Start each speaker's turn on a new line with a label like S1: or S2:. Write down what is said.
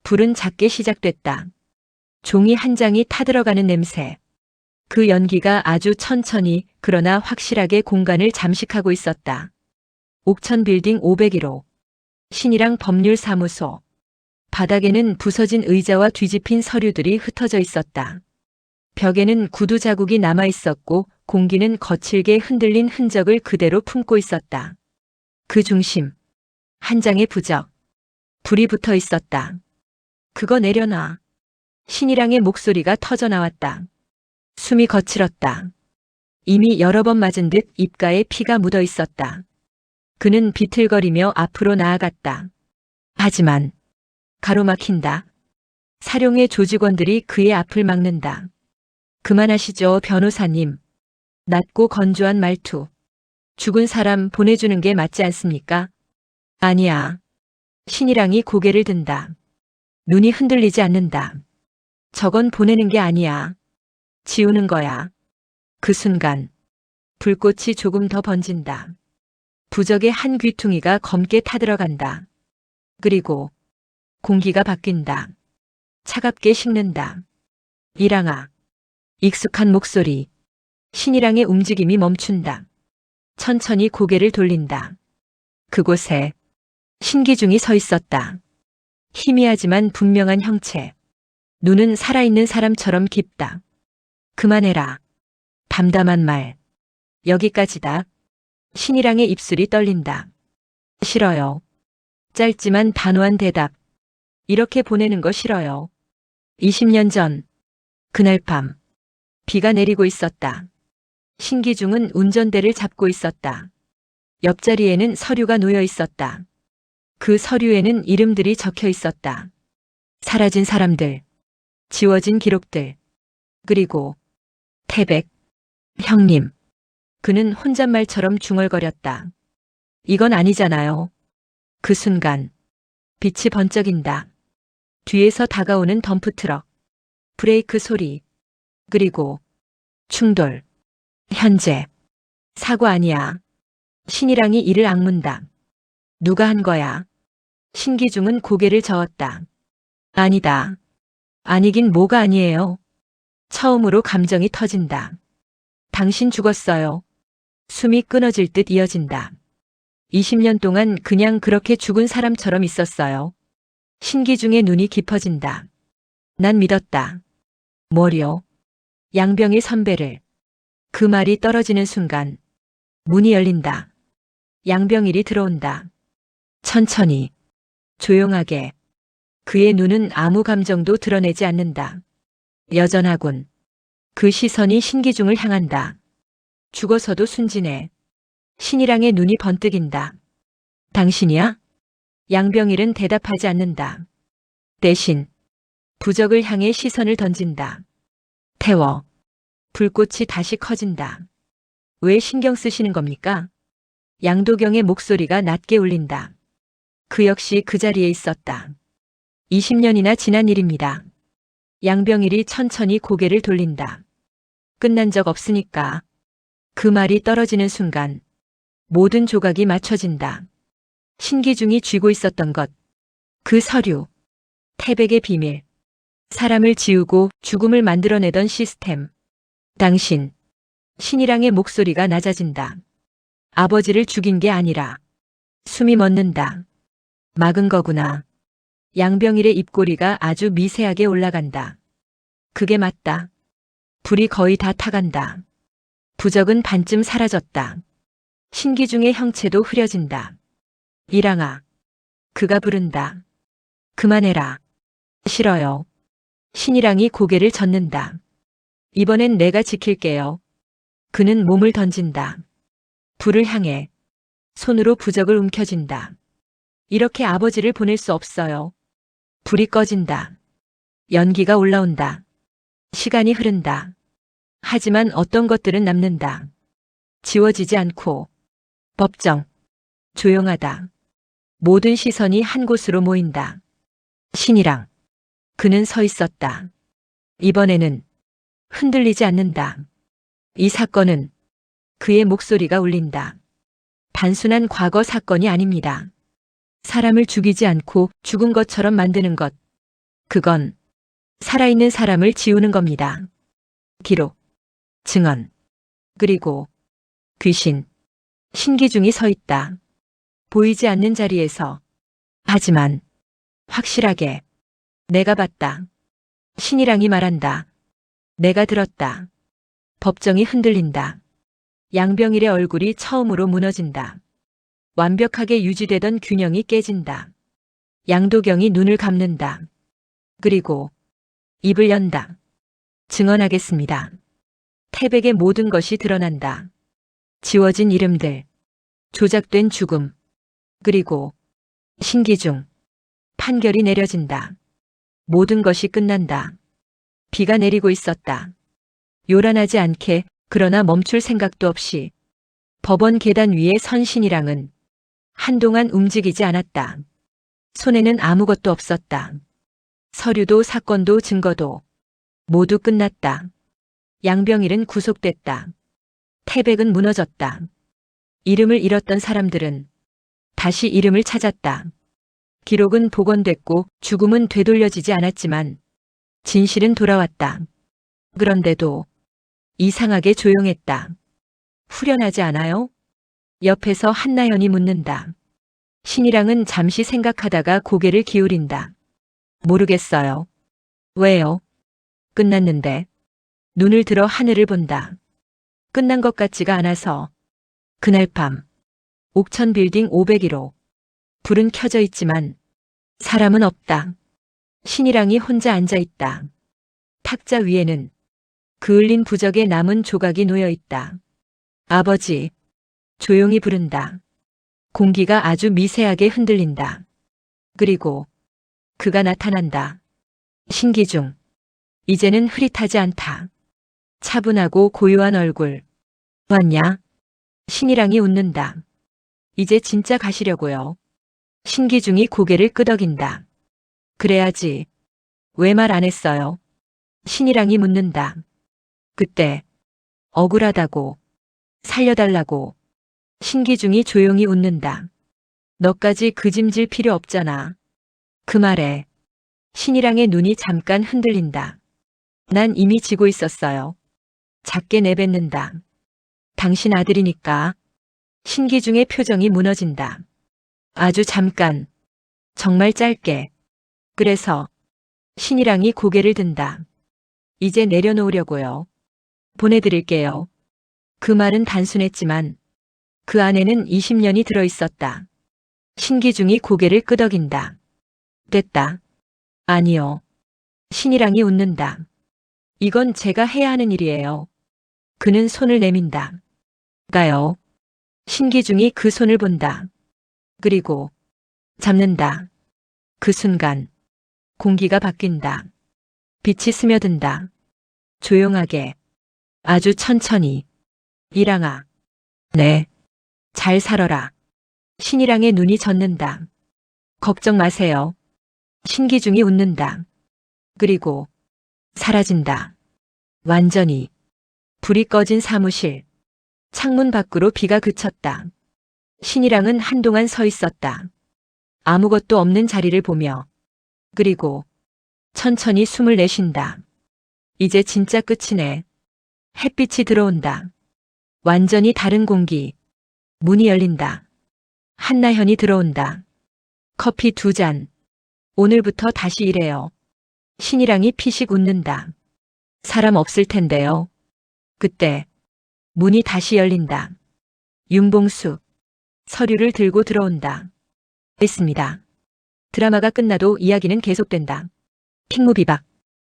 S1: 불은 작게 시작됐다. 종이 한 장이 타들어가는 냄새. 그 연기가 아주 천천히 그러나 확실하게 공간을 잠식하고 있었다. 옥천 빌딩 501호. 신이랑 법률사무소. 바닥에는 부서진 의자와 뒤집힌 서류들이 흩어져 있었다. 벽에는 구두 자국이 남아 있었고 공기는 거칠게 흔들린 흔적을 그대로 품고 있었다. 그 중심. 한 장의 부적. 불이 붙어 있었다. 그거 내려놔. 신이랑의 목소리가 터져 나왔다. 숨이 거칠었다. 이미 여러 번 맞은 듯 입가에 피가 묻어 있었다. 그는 비틀거리며 앞으로 나아갔다. 하지만 가로막힌다. 사룡의 조직원들이 그의 앞을 막는다. 그만하시죠, 변호사님. 낮고 건조한 말투. 죽은 사람 보내주는 게 맞지 않습니까? 아니야. 신이랑이 고개를 든다. 눈이 흔들리지 않는다. 저건 보내는 게 아니야. 지우는 거야. 그 순간 불꽃이 조금 더 번진다. 부적의 한 귀퉁이가 검게 타들어간다. 그리고 공기가 바뀐다. 차갑게 식는다. 이랑아. 익숙한 목소리. 신이랑의 움직임이 멈춘다. 천천히 고개를 돌린다. 그곳에 신기중이 서 있었다. 희미하지만 분명한 형체. 눈은 살아있는 사람처럼 깊다. 그만해라. 담담한 말. 여기까지다. 신이랑의 입술이 떨린다. 싫어요. 짧지만 단호한 대답. 이렇게 보내는 거 싫어요. 20년 전. 그날 밤. 비가 내리고 있었다. 신기중은 운전대를 잡고 있었다. 옆자리에는 서류가 놓여 있었다. 그 서류에는 이름들이 적혀 있었다. 사라진 사람들. 지워진 기록들. 그리고 태백. 형님. 그는 혼잣말처럼 중얼거렸다. 이건 아니잖아요. 그 순간 빛이 번쩍인다. 뒤에서 다가오는 덤프트럭. 브레이크 소리. 그리고 충돌. 현재. 사고 아니야. 신이랑이 이를 악문다. 누가 한 거야? 신기중은 고개를 저었다. 아니다. 아니긴 뭐가 아니에요. 처음으로 감정이 터진다. 당신 죽었어요. 숨이 끊어질 듯 이어진다. 20년 동안 그냥 그렇게 죽은 사람처럼 있었어요. 신기중의 눈이 깊어진다. 난 믿었다. 뭐요? 양병의 선배를. 그 말이 떨어지는 순간 문이 열린다. 양병일이 들어온다. 천천히. 조용하게. 그의 눈은 아무 감정도 드러내지 않는다. 여전하군. 그 시선이 신기중을 향한다. 죽어서도 순진해. 신이랑의 눈이 번뜩인다. 당신이야? 양병일은 대답하지 않는다. 대신 부적을 향해 시선을 던진다. 태워. 불꽃이 다시 커진다. 왜 신경 쓰시는 겁니까? 양도경의 목소리가 낮게 울린다. 그 역시 그 자리에 있었다. 20년이나 지난 일입니다. 양병일이 천천히 고개를 돌린다. 끝난 적 없으니까. 그 말이 떨어지는 순간 모든 조각이 맞춰진다. 신기중이 쥐고 있었던 것. 그 서류. 태백의 비밀. 사람을 지우고 죽음을 만들어내던 시스템. 당신. 신이랑의 목소리가 낮아진다. 아버지를 죽인 게 아니라 숨이 멎는다. 막은 거구나. 양병일의 입꼬리가 아주 미세하게 올라간다. 그게 맞다. 불이 거의 다 타간다. 부적은 반쯤 사라졌다. 신기중의 형체도 흐려진다. 이랑아. 그가 부른다. 그만해라. 싫어요. 신이랑이 고개를 젓는다. 이번엔 내가 지킬게요. 그는 몸을 던진다. 불을 향해 손으로 부적을 움켜쥔다. 이렇게 아버지를 보낼 수 없어요. 불이 꺼진다. 연기가 올라온다. 시간이 흐른다. 하지만 어떤 것들은 남는다. 지워지지 않고. 법정. 조용하다. 모든 시선이 한 곳으로 모인다. 신이랑. 그는 서 있었다. 이번에는 흔들리지 않는다. 이 사건은 그의 목소리가 울린다. 단순한 과거 사건이 아닙니다. 사람을 죽이지 않고 죽은 것처럼 만드는 것. 그건 살아있는 사람을 지우는 겁니다. 기록, 증언, 그리고 귀신, 신기중이 서 있다. 보이지 않는 자리에서. 하지만 확실하게 내가 봤다. 신이랑이 말한다. 내가 들었다. 법정이 흔들린다. 양병일의 얼굴이 처음으로 무너진다. 완벽하게 유지되던 균형이 깨진다. 양도경이 눈을 감는다. 그리고 입을 연다. 증언하겠습니다. 태백의 모든 것이 드러난다. 지워진 이름들, 조작된 죽음, 그리고 신기중. 판결이 내려진다. 모든 것이 끝난다. 비가 내리고 있었다. 요란하지 않게, 그러나 멈출 생각도 없이. 법원 계단 위에 선 신이랑은 한동안 움직이지 않았다. 손에는 아무것도 없었다. 서류도 사건도 증거도 모두 끝났다. 양병일은 구속됐다. 태백은 무너졌다. 이름을 잃었던 사람들은 다시 이름을 찾았다. 기록은 복원됐고 죽음은 되돌려지지 않았지만 진실은 돌아왔다. 그런데도 이상하게 조용했다. 후련하지 않아요? 옆에서 한나연이 묻는다. 신이랑은 잠시 생각하다가 고개를 기울인다. 모르겠어요. 왜요? 끝났는데. 눈을 들어 하늘을 본다. 끝난 것 같지가 않아서. 그날 밤 옥천 빌딩 501호. 불은 켜져 있지만 사람은 없다. 신이랑이 혼자 앉아 있다. 탁자 위에는 그을린 부적의 남은 조각이 놓여 있다. 아버지. 조용히 부른다. 공기가 아주 미세하게 흔들린다. 그리고 그가 나타난다. 신기중. 이제는 흐릿하지 않다. 차분하고 고요한 얼굴. 왔냐? 신이랑이 웃는다. 이제 진짜 가시려고요. 신기중이 고개를 끄덕인다. 그래야지. 왜 말 안 했어요? 신이랑이 묻는다. 그때 억울하다고. 살려달라고. 신기중이 조용히 웃는다. 너까지 그짐질 필요 없잖아. 그 말에 신이랑의 눈이 잠깐 흔들린다. 난 이미 지고 있었어요. 작게 내뱉는다. 당신 아들이니까. 신기중의 표정이 무너진다. 아주 잠깐. 정말 짧게. 그래서 신이랑이 고개를 든다. 이제 내려놓으려고요. 보내드릴게요. 그 말은 단순했지만 그 안에는 20년이 들어있었다. 신기중이 고개를 끄덕인다. 됐다. 아니요. 신이랑이 웃는다. 이건 제가 해야 하는 일이에요. 그는 손을 내민다. 가요. 신기중이 그 손을 본다. 그리고 잡는다. 그 순간 공기가 바뀐다. 빛이 스며든다. 조용하게. 아주 천천히. 이랑아. 네. 잘 살아라. 신이랑의 눈이 젖는다. 걱정 마세요. 신기중이 웃는다. 그리고 사라진다. 완전히. 불이 꺼진 사무실. 창문 밖으로 비가 그쳤다. 신이랑은 한동안 서 있었다. 아무것도 없는 자리를 보며. 그리고 천천히 숨을 내쉰다. 이제 진짜 끝이네. 햇빛이 들어온다. 완전히 다른 공기. 문이 열린다. 한나현이 들어온다. 커피 2잔. 오늘부터 다시 일해요. 신이랑이 피식 웃는다. 사람 없을 텐데요. 그때 문이 다시 열린다. 윤봉수. 서류를 들고 들어온다. 있습니다. 드라마가 끝나도 이야기는 계속된다. 킹무비박.